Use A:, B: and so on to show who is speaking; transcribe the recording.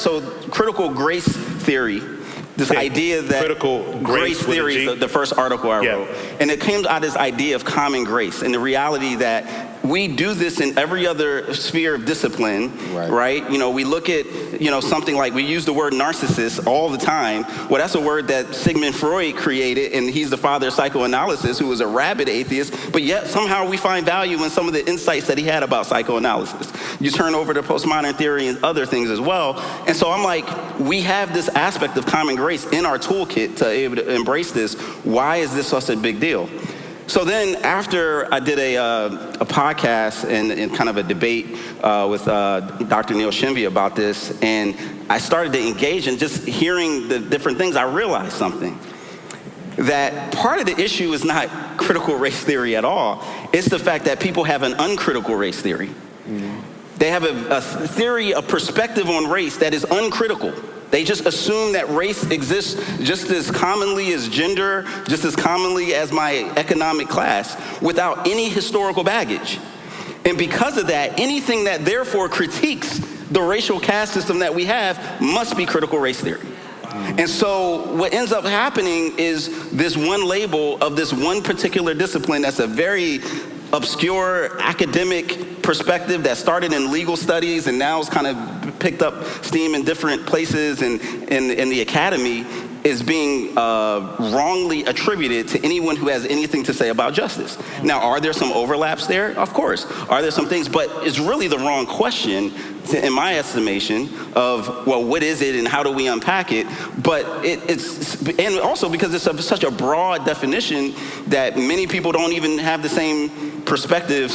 A: so critical grace theory, this idea that
B: critical
A: grace theory is the first article I wrote. And it came out of this idea of common grace and the reality that we do this in every other sphere of discipline, right? You know, we look at, you know, something like, we use the word narcissist all the time. Well, that's a word that Sigmund Freud created, and he's the father of psychoanalysis, who was a rabid atheist, but yet somehow we find value in some of the insights that he had about psychoanalysis. You turn over to postmodern theory and other things as well. And so I'm like, we have this aspect of common grace in our toolkit to be able to embrace this. Why is this such a big deal? So then after I did a podcast and kind of a debate with Dr. Neil Shinvey about this, and I started to engage in just hearing the different things, I realized something. That part of the issue is not critical race theory at all. It's the fact that people have an uncritical race theory. They have a theory, a perspective on race that is uncritical. They just assume that race exists just as commonly as gender, just as commonly as my economic class, without any historical baggage. And because of that, anything that therefore critiques the racial caste system that we have must be critical race theory. And so what ends up happening is this one label of this one particular discipline that's a very obscure academic perspective that started in legal studies and now is kind of picked up steam in different places and in the academy, is being wrongly attributed to anyone who has anything to say about justice. Now, are there some overlaps there? Of course. Are there some things? But it's really the wrong question, in my estimation, of, well, what is it and how do we unpack it? But it's, and also because it's such a broad definition that many people don't even have the same perspectives